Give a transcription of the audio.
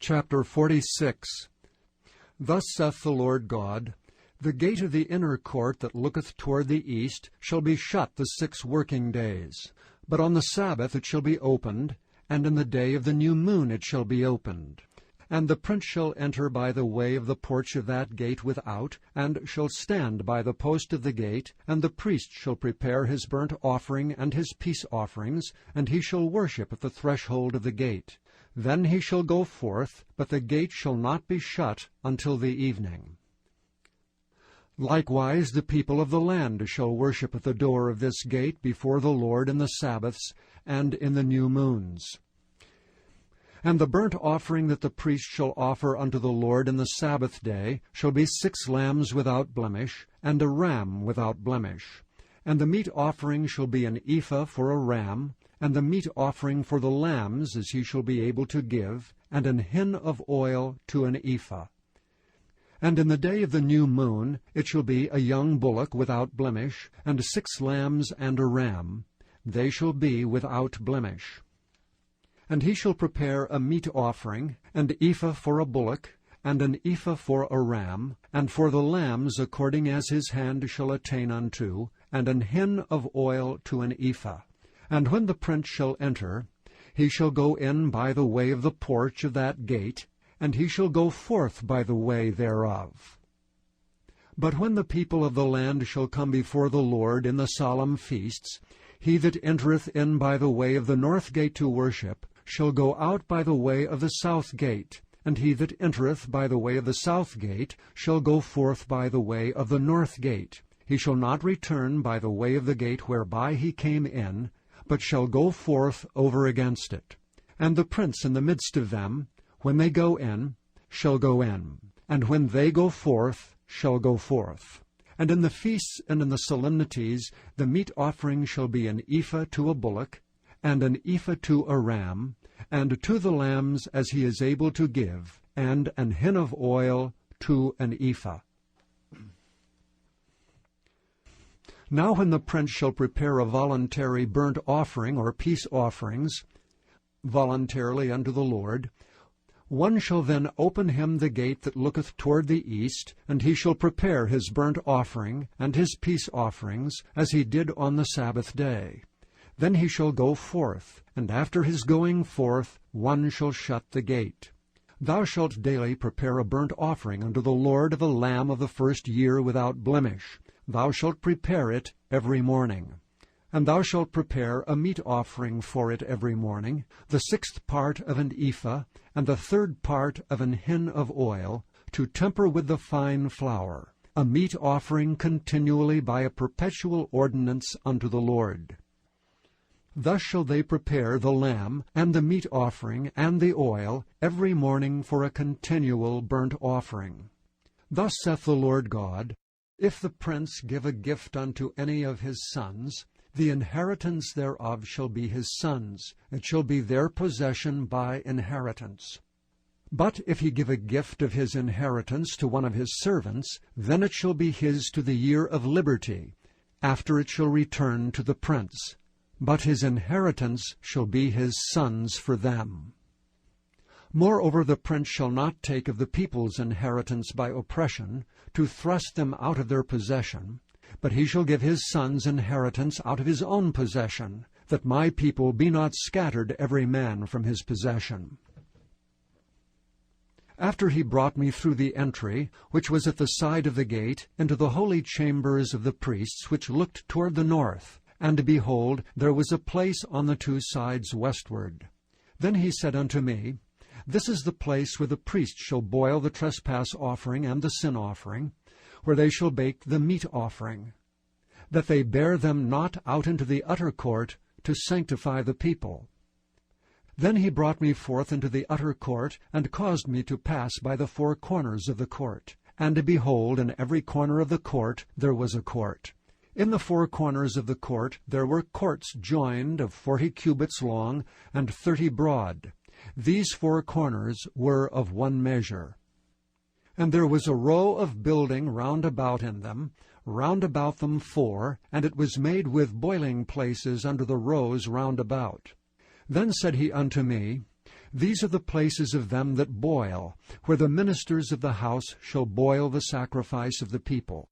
Chapter 46. Thus saith the Lord God, The gate of the inner court that looketh toward the east shall be shut the 6 working days. But on the Sabbath it shall be opened, and in the day of the new moon it shall be opened. And the prince shall enter by the way of the porch of that gate without, and shall stand by the post of the gate, and the priest shall prepare his burnt offering and his peace offerings, and he shall worship at the threshold of the gate. Then he shall go forth, but the gate shall not be shut until the evening. Likewise the people of the land shall worship at the door of this gate before the Lord in the Sabbaths and in the new moons. And the burnt offering that the priest shall offer unto the Lord in the Sabbath day shall be 6 lambs without blemish, and a ram without blemish. And the meat offering shall be an ephah for a ram, and the meat offering for the lambs as he shall be able to give, and an hin of oil to an ephah. And in the day of the new moon it shall be a young bullock without blemish, and 6 lambs and a ram. They shall be without blemish. And he shall prepare a meat offering, an ephah for a bullock, and an ephah for a ram, and for the lambs according as his hand shall attain unto, and an hin of oil to an ephah. And when the prince shall enter, he shall go in by the way of the porch of that gate, and he shall go forth by the way thereof. But when the people of the land shall come before the Lord in the solemn feasts, he that entereth in by the way of the north gate to worship shall go out by the way of the south gate, and he that entereth by the way of the south gate shall go forth by the way of the north gate. He shall not return by the way of the gate whereby he came in, but shall go forth over against it. And the prince in the midst of them, when they go in, shall go in, and when they go forth, shall go forth. And in the feasts and in the solemnities the meat offering shall be an ephah to a bullock, and an ephah to a ram, and to the lambs as he is able to give, and an hin of oil to an ephah. Now when the prince shall prepare a voluntary burnt offering or peace offerings, voluntarily unto the Lord, one shall then open him the gate that looketh toward the east, and he shall prepare his burnt offering and his peace offerings, as he did on the Sabbath day. Then he shall go forth, and after his going forth one shall shut the gate. Thou shalt daily prepare a burnt offering unto the Lord of a lamb of the first year without blemish. Thou shalt prepare it every morning. And thou shalt prepare a meat offering for it every morning, the 6th part of an ephah, and the 3rd part of an hin of oil, to temper with the fine flour, a meat offering continually by a perpetual ordinance unto the Lord. Thus shall they prepare the lamb, and the meat offering, and the oil, every morning for a continual burnt offering. Thus saith the Lord God, If the prince give a gift unto any of his sons, the inheritance thereof shall be his sons, it shall be their possession by inheritance. But if he give a gift of his inheritance to one of his servants, then it shall be his to the year of liberty, after it shall return to the prince. But his inheritance shall be his sons for them. Moreover, the prince shall not take of the people's inheritance by oppression, to thrust them out of their possession, but he shall give his sons inheritance out of his own possession, that my people be not scattered every man from his possession. After he brought me through the entry, which was at the side of the gate, into the holy chambers of the priests, which looked toward the north, and behold, there was a place on the 2 sides westward. Then he said unto me, This is the place where the priest shall boil the trespass offering and the sin offering, where they shall bake the meat offering, that they bear them not out into the utter court to sanctify the people. Then he brought me forth into the utter court, and caused me to pass by the 4 corners of the court. And behold, in every corner of the court there was a court. In the 4 corners of the court there were courts joined of 40 cubits long and 30 broad. These 4 corners were of one measure. And there was a row of building round about in them, round about them 4, and it was made with boiling places under the rows round about. Then said he unto me, These are the places of them that boil, where the ministers of the house shall boil the sacrifice of the people.